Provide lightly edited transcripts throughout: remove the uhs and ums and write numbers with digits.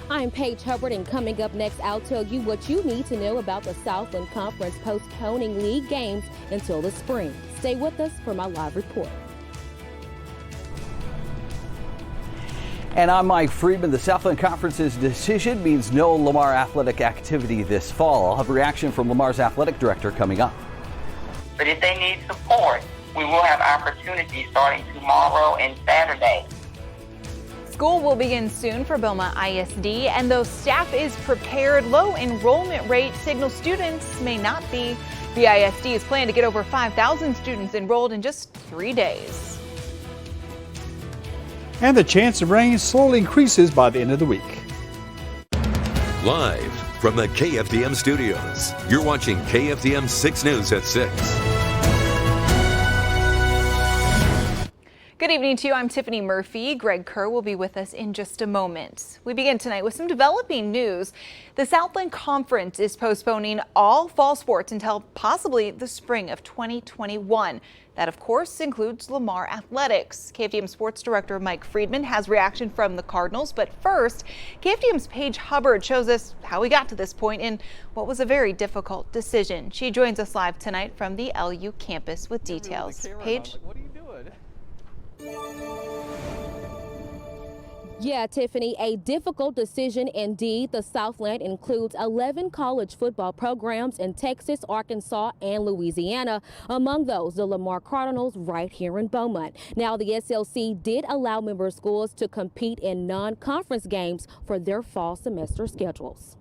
I'm Paige Hubbard, and coming up next, I'll tell you what you need to know about the Southland Conference postponing league games until the spring. Stay with us for my live report. And I'm Mike Friedman. The Southland Conference's decision means no Lamar athletic activity this fall. I'll have a reaction from Lamar's athletic director coming up. But if they need support, we will have opportunities starting tomorrow and Saturday. School will begin soon for Belmont ISD, and though staff is prepared, low enrollment rate signals students may not be. The ISD is planned to get over 5,000 students enrolled in just 3 days. And the chance of rain slowly increases by the end of the week. Live from the KFDM studios, you're watching KFDM 6 News at 6. Good evening to you. I'm Tiffany Murphy. Greg Kerr will be with us in just a moment. We begin tonight with some developing news. The Southland Conference is postponing all fall sports until possibly the spring of 2021. That, of course, includes Lamar Athletics. KFDM Sports Director Mike Friedman has reaction from the Cardinals. But first, KFDM's Paige Hubbard shows us how we got to this point in what was a very difficult decision. She joins us live tonight from the LU campus with details. Paige? What are you doing? Yeah, Tiffany, a difficult decision indeed. The Southland includes 11 college football programs in Texas, Arkansas, and Louisiana. Among those, the Lamar Cardinals right here in Beaumont. Now, the SLC did allow member schools to compete in non-conference games for their fall semester schedules.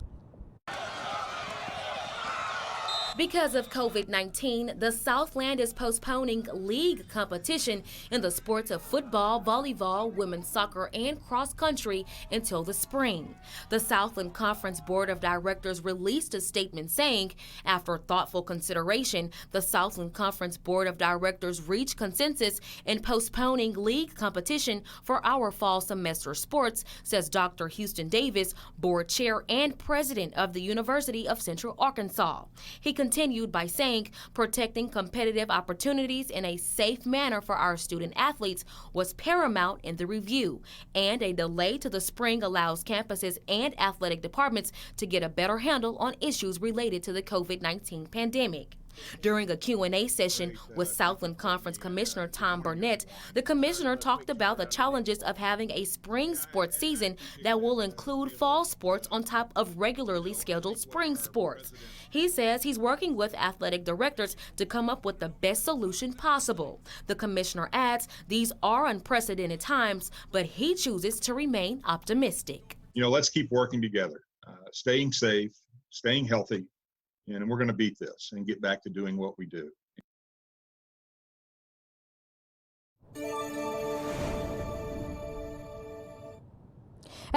Because of COVID-19, the Southland is postponing league competition in the sports of football, volleyball, women's soccer, and cross country until the spring. The Southland Conference Board of Directors released a statement saying, after thoughtful consideration, the Southland Conference Board of Directors reached consensus in postponing league competition for our fall semester sports, says Dr. Houston Davis, board chair and president of the University of Central Arkansas. He continued by saying protecting competitive opportunities in a safe manner for our student athletes was paramount in the review, and a delay to the spring allows campuses and athletic departments to get a better handle on issues related to the COVID-19 pandemic. During a Q&A session with Southland Conference Commissioner Tom Burnett, the commissioner talked about the challenges of having a spring sports season that will include fall sports on top of regularly scheduled spring sports. He says he's working with athletic directors to come up with the best solution possible. The commissioner adds these are unprecedented times, but he chooses to remain optimistic. Let's keep working together, staying safe, staying healthy, and we're going to beat this and get back to doing what we do.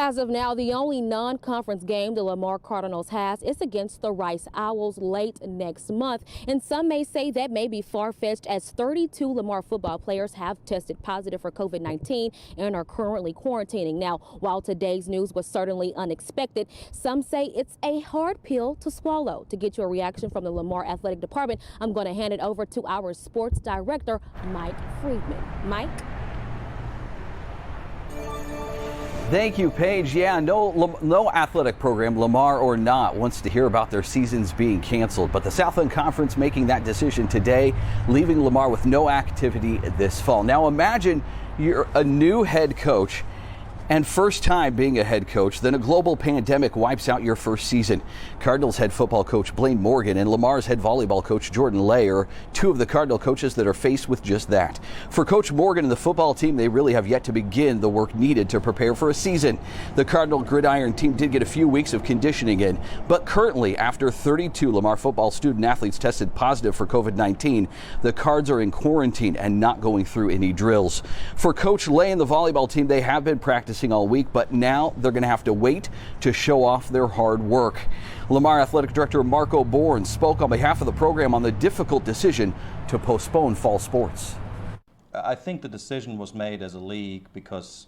As of now, the only non-conference game the Lamar Cardinals has is against the Rice Owls late next month. And some may say that may be far-fetched, as 32 Lamar football players have tested positive for COVID-19 and are currently quarantining. Now, while today's news was certainly unexpected, some say it's a hard pill to swallow. To get you a reaction from the Lamar Athletic Department, I'm going to hand it over to our sports director, Mike Friedman. Mike? Thank you, Paige. Yeah, no athletic program, Lamar or not, wants to hear about their seasons being canceled. But the Southland Conference making that decision today, leaving Lamar with no activity this fall. Now imagine you're a new head coach and first time being a head coach, then a global pandemic wipes out your first season. Cardinals head football coach Blaine Morgan and Lamar's head volleyball coach Jordan Lay are two of the Cardinal coaches that are faced with just that. For Coach Morgan and the football team, they really have yet to begin the work needed to prepare for a season. The Cardinal gridiron team did get a few weeks of conditioning in, but currently, after 32 Lamar football student athletes tested positive for COVID-19, the Cards are in quarantine and not going through any drills. For Coach Lay and the volleyball team, they have been practicing all week, but now they're going to have to wait to show off their hard work. Lamar Athletic Director Marco Bourne spoke on behalf of the program on the difficult decision to postpone fall sports. I think the decision was made as a league because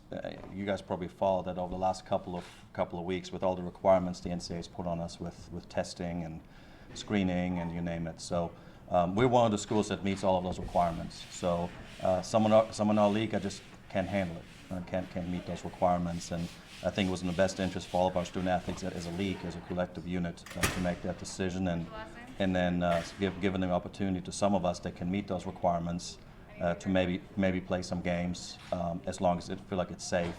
you guys probably followed that over the last couple of weeks with all the requirements the NCAA's put on us with testing and screening and you name it. So we're one of the schools that meets all of those requirements. So some in our league, I just can't handle it. can't meet those requirements. And I think it was in the best interest for all of our student athletes as a league, as a collective unit, to make that decision, and then giving the opportunity to some of us that can meet those requirements to maybe play some games as long as it feel like it's safe.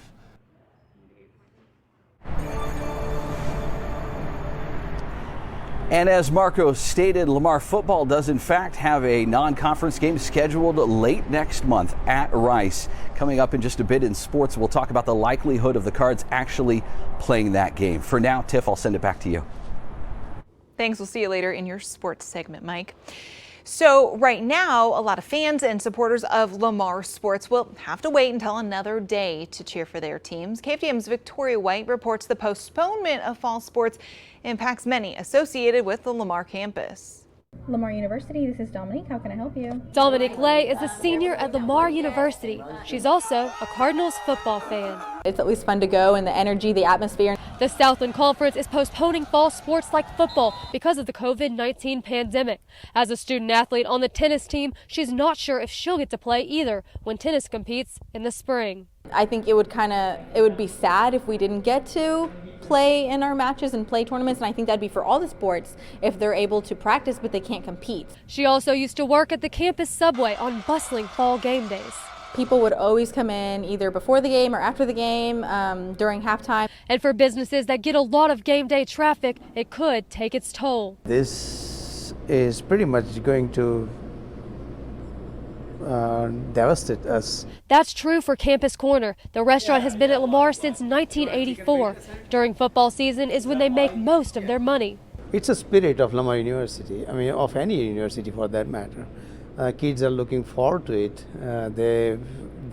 And as Marco stated, Lamar football does in fact have a non-conference game scheduled late next month at Rice. Coming up in just a bit in sports, we'll talk about the likelihood of the Cards actually playing that game. For now, Tiff, I'll send it back to you. Thanks. We'll see you later in your sports segment, Mike. So right now, a lot of fans and supporters of Lamar sports will have to wait until another day to cheer for their teams. KFDM's Victoria White reports the postponement of fall sports impacts many associated with the Lamar campus. Lamar University, this is Dominique. How can I help you? Dominique Lay is a senior at Lamar University. She's also a Cardinals football fan. It's always fun to go, and the energy, the atmosphere. The Southland Conference is postponing fall sports like football because of the COVID-19 pandemic. As a student athlete on the tennis team, she's not sure if she'll get to play either when tennis competes in the spring. I think it would be sad if we didn't get to play in our matches and play tournaments, and I think that'd be for all the sports if they're able to practice but they can't compete. She also used to work at the campus subway on bustling fall game days. People would always come in either before the game or after the game, during halftime. And for businesses that get a lot of game day traffic, it could take its toll. This is pretty much going to devastate us. That's true for Campus Corner. The restaurant has been at Lamar since 1984. During football season is when they make most of their money. It's a spirit of Lamar University, I mean of any university for that matter. Kids are looking forward to it. They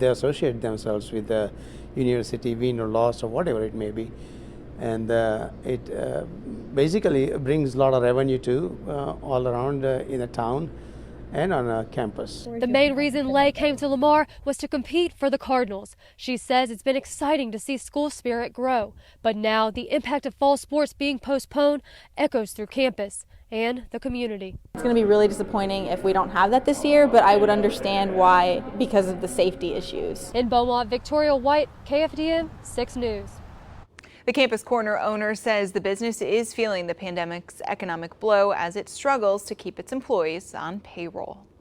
associate themselves with the university, win or loss or whatever it may be. And it basically brings a lot of revenue to all around in the town and on a campus. The main reason Lay came to Lamar was to compete for the Cardinals. She says it's been exciting to see school spirit grow, but now the impact of fall sports being postponed echoes through campus and the community. It's going to be really disappointing if we don't have that this year, but I would understand why, because of the safety issues. In Beaumont, Victoria White, KFDM 6 News. The Campus Corner owner says the business is feeling the pandemic's economic blow as it struggles to keep its employees on payroll.